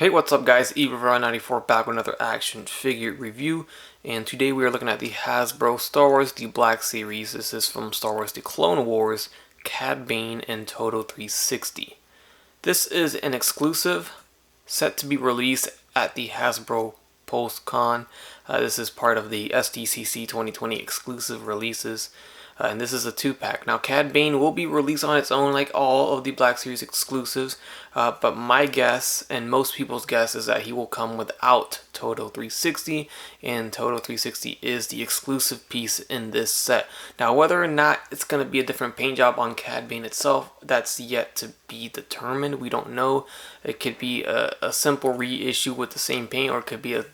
Hey, what's up guys, Eva94 back with another action figure review, and today we are looking at the Hasbro Star Wars The Black Series. This is from Star Wars The Clone Wars, CAD Bane and TODO 360. This is an exclusive set to be released at the Hasbro PulseCon. This is part of the SDCC 2020 exclusive releases. And this is a 2-pack. Now, CAD Bane will be released on its own like all of the Black Series exclusives, but my guess, and most people's guess, is that he will come without TODO 360, and TODO 360 is the exclusive piece in this set. Now, whether or not it's going to be a different paint job on CAD Bane itself, that's yet to be determined. We don't know. It could be a simple reissue with the same paint, or it could be a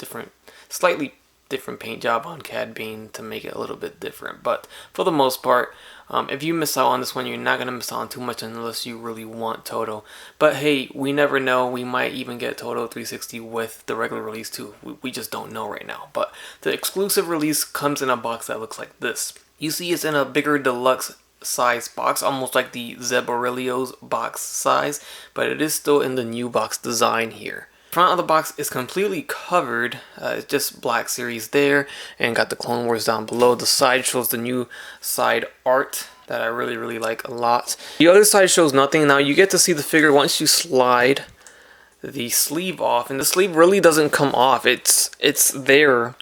slightly different paint job on CAD Bane to make it a little bit different. But for the most part, if you miss out on this one, you're not going to miss out on too much unless you really want TODO. But hey, we never know. We might even get TODO 360 with the regular release too. We just don't know right now. But the exclusive release comes in a box that looks like this. You see it's in a bigger deluxe size box, almost like the Zeb Aurelio's box size, but it is still in the new box design here. Front of the box is completely covered. It's just Black Series there, and got the Clone Wars down below. The side shows the new side art that I really like a lot. The other side shows nothing. Now you get to see the figure once you slide the sleeve off, and the sleeve really doesn't come off. It's there,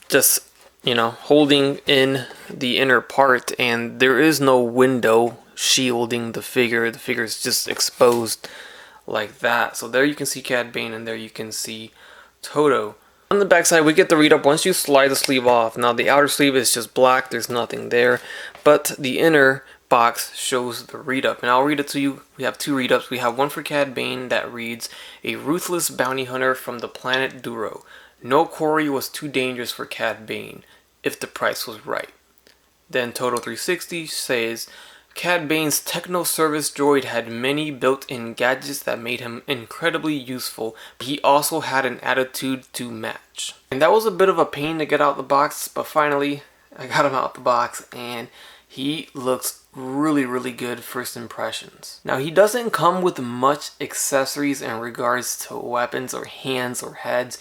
just, you know, holding in the inner part, and there is no window shielding the figure. The figure is just exposed like that. So there you can see CAD Bane, and there you can see TODO. On the back side, we get the read up once you slide the sleeve off. Now the outer sleeve is just black, there's nothing there, but the inner box shows the read up, and I'll read it to you. We have two read ups. We have one for CAD Bane that reads, "A ruthless bounty hunter from the planet Duro. No quarry was too dangerous for CAD Bane if the price was right." Then TODO 360 says, "CAD Bane's techno-service droid had many built-in gadgets that made him incredibly useful, but he also had an attitude to match." And that was a bit of a pain to get out the box, but finally I got him out the box, and he looks really good first impressions. Now he doesn't come with much accessories in regards to weapons or hands or heads.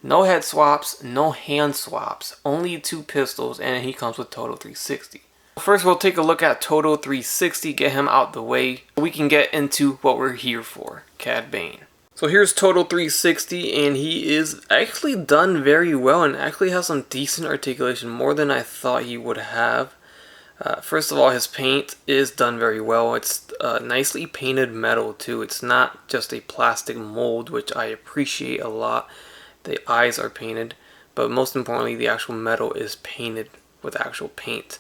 No head swaps, no hand swaps, only 2 pistols, and he comes with TODO 360. First, we'll take a look at TODO 360, get him out the way, so we can get into what we're here for, CAD Bane. So here's TODO 360, and he is actually done very well, and actually has some decent articulation, more than I thought he would have. First of all, his paint is done very well. It's nicely painted metal too. It's not just a plastic mold, which I appreciate a lot. The eyes are painted, but most importantly, the actual metal is painted with actual paint.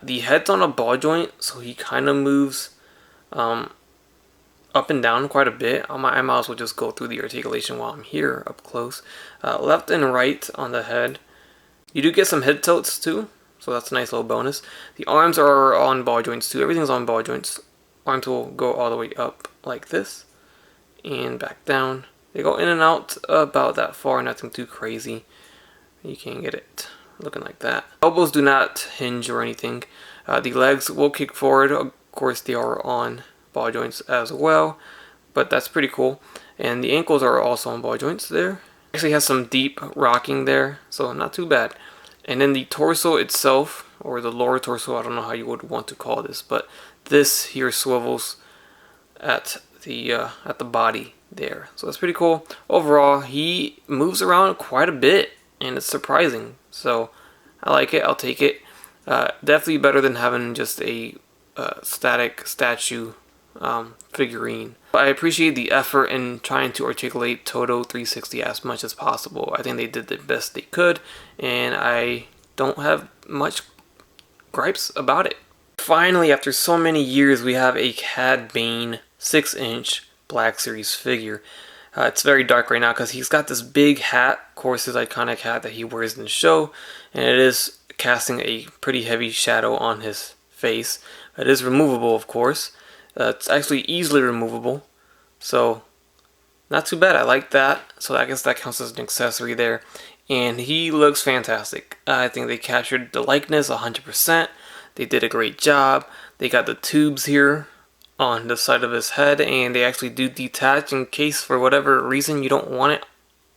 The head's on a ball joint, so he kind of moves up and down quite a bit. I might as well just go through the articulation while I'm here up close. Left and right on the head. You do get some head tilts too, so that's a nice little bonus. The arms are on ball joints too. Everything's on ball joints. Arms will go all the way up like this and back down. They go in and out about that far, nothing too crazy. You can get it looking like that. Elbows do not hinge or anything. The legs will kick forward. Of course, they are on ball joints as well, but that's pretty cool. And the ankles are also on ball joints there. Actually has some deep rocking there, so not too bad. And then the torso itself, or the lower torso, I don't know how you would want to call this, but this here swivels at the body there. So that's pretty cool. Overall, he moves around quite a bit, and it's surprising. So I like it. I'll take it. Definitely better than having just a static statue figurine. I appreciate the effort in trying to articulate TODO 360 as much as possible. I think they did the best they could, and I don't have much gripes about it. Finally, after so many years, we have a CAD Bane 6-inch Black Series figure. It's very dark right now because he's got this big hat, of course his iconic hat that he wears in the show, and it is casting a pretty heavy shadow on his face. It is removable, of course. It's actually easily removable, so not too bad. I like that, so I guess that counts as an accessory there. And he looks fantastic. I think they captured the likeness 100%. They did a great job. They got the tubes here on the side of his head, and they actually do detach in case for whatever reason you don't want it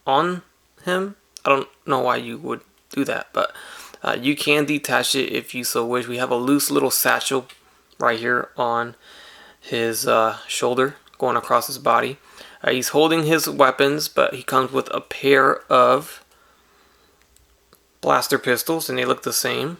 on him. I don't know why you would do that, but you can detach it if you so wish. We have a loose little satchel right here on his shoulder going across his body. He's holding his weapons, but he comes with a pair of blaster pistols, and they look the same.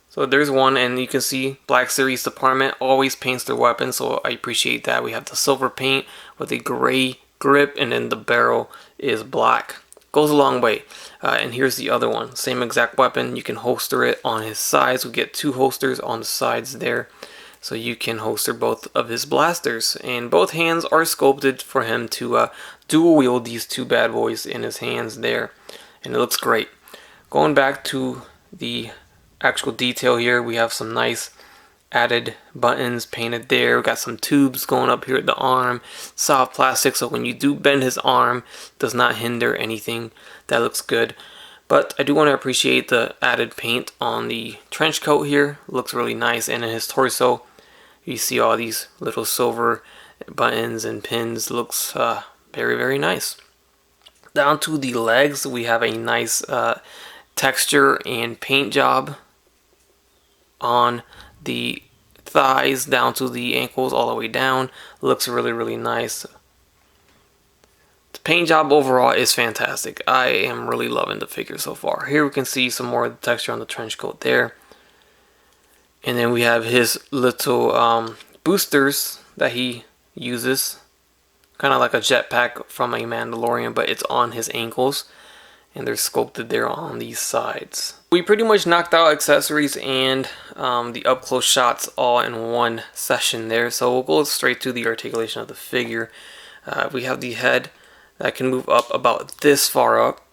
So there's one, and you can see Black Series Department always paints their weapons, so I appreciate that. We have the silver paint with a gray grip, and then the barrel is black. Goes a long way. And here's the other one. Same exact weapon. You can holster it on his sides. We get two holsters on the sides there, so you can holster both of his blasters. And both hands are sculpted for him to dual wield these two bad boys in his hands there. And it looks great. Going back to the actual detail here, we have some nice added buttons painted there. We got some tubes going up here at the arm, soft plastic, so when you do bend his arm, it does not hinder anything. That looks good. But I do want to appreciate the added paint on the trench coat here. It looks really nice. And in his torso, you see all these little silver buttons and pins. It looks very, very nice. Down to the legs, we have a nice texture and paint job on the thighs down to the ankles all the way down. Looks really, really nice. The paint job overall is fantastic. I am really loving the figure so far. Here we can see some more of the texture on the trench coat there. And then we have his little boosters that he uses. Kind of like a jetpack from a Mandalorian, but it's on his ankles. And they're sculpted there on these sides. We pretty much knocked out accessories and the up close shots all in one session there. So we'll go straight to the articulation of the figure. We have the head that can move up about this far up,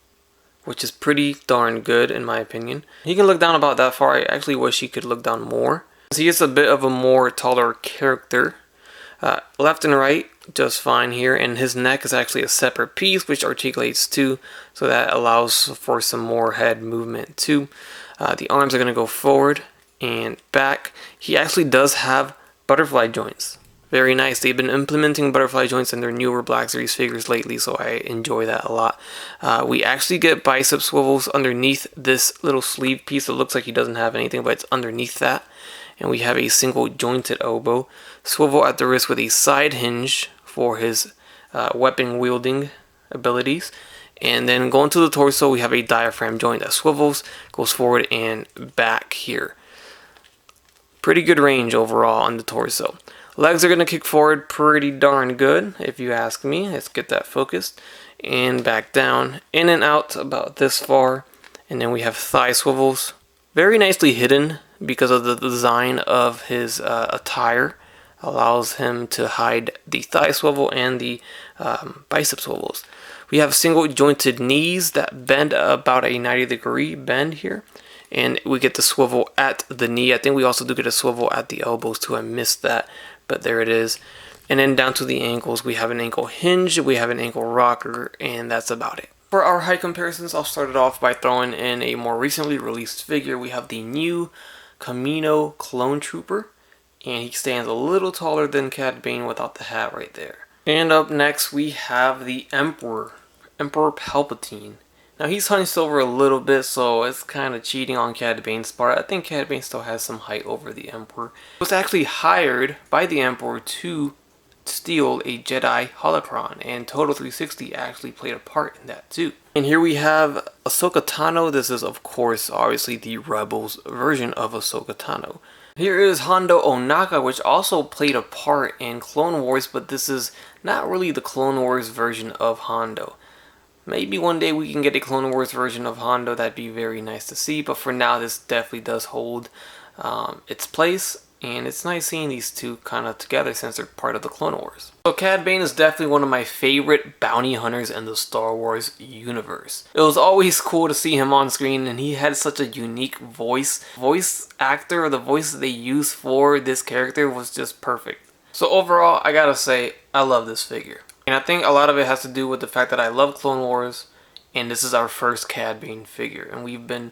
which is pretty darn good in my opinion. He can look down about that far. I actually wish he could look down more. He is a bit of a more taller character. Left and right just fine here, and his neck is actually a separate piece which articulates too, so that allows for some more head movement too. The arms are going to go forward and back. He actually does have butterfly joints. Very nice. They've been implementing butterfly joints in their newer Black Series figures lately, so I enjoy that a lot. We actually get bicep swivels underneath this little sleeve piece. It looks like he doesn't have anything, but it's underneath that. And we have a single jointed elbow, swivel at the wrist with a side hinge for his weapon wielding abilities. And then going to the torso, we have a diaphragm joint that swivels, goes forward and back here. Pretty good range overall on the torso. Legs are going to kick forward pretty darn good, if you ask me. Let's get that focused. And back down, in and out about this far. And then we have thigh swivels. Very nicely hidden because of the design of his attire. Allows him to hide the thigh swivel and the bicep swivels. We have single jointed knees that bend about a 90-degree bend here. And we get the swivel at the knee. I think we also do get a swivel at the elbows too. I missed that, but there it is. And then down to the ankles, we have an ankle hinge, we have an ankle rocker, and that's about it. For our height comparisons, I'll start it off by throwing in a more recently released figure. We have the new Camino Clone Trooper, and he stands a little taller than CAD Bane without the hat right there. And up next, we have the Emperor Palpatine. Now he's hunched over a little bit, so it's kind of cheating on CAD Bane's part. I think CAD Bane still has some height over the Emperor. He was actually hired by the Emperor to steal a Jedi holocron, and TODO 360 actually played a part in that too. And here we have Ahsoka Tano. This is of course obviously the Rebels version of Ahsoka Tano. Here is Hondo Ohnaka, which also played a part in Clone Wars, but this is not really the Clone Wars version of Hondo. Maybe one day we can get a Clone Wars version of Hondo. That'd be very nice to see, but for now this definitely does hold its place. And it's nice seeing these two kind of together since they're part of the Clone Wars. So CAD Bane is definitely one of my favorite bounty hunters in the Star Wars universe. It was always cool to see him on screen, and he had such a unique voice. Voice actor, or the voice that they used for this character was just perfect. So overall, I gotta say, I love this figure. And I think a lot of it has to do with the fact that I love Clone Wars, and this is our first CAD Bane figure. And we've been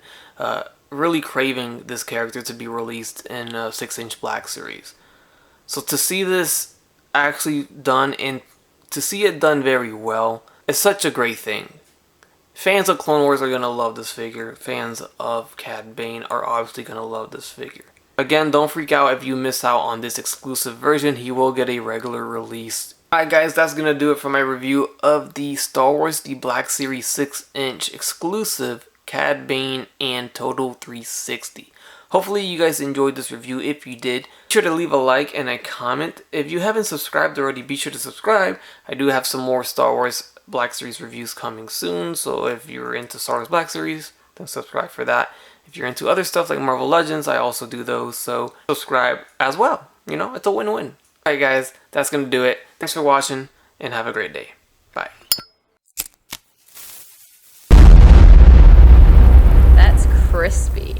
really craving this character to be released in a 6-inch Black Series. So to see this actually done, and to see it done very well, is such a great thing. Fans of Clone Wars are going to love this figure. Fans of CAD Bane are obviously going to love this figure. Again, don't freak out if you miss out on this exclusive version. He will get a regular release. Alright guys, that's going to do it for my review of the Star Wars The Black Series 6-inch exclusive CAD Bane and TODO 360. Hopefully you guys enjoyed this review. If you did, be sure to leave a like and a comment. If you haven't subscribed already, be sure to subscribe. I do have some more Star Wars Black Series reviews coming soon, so if you're into Star Wars Black Series, then subscribe for that. If you're into other stuff like Marvel Legends, I also do those, so subscribe as well. You know, it's a win-win. Alright guys, that's going to do it. Thanks for watching, and have a great day. Bye. That's crispy.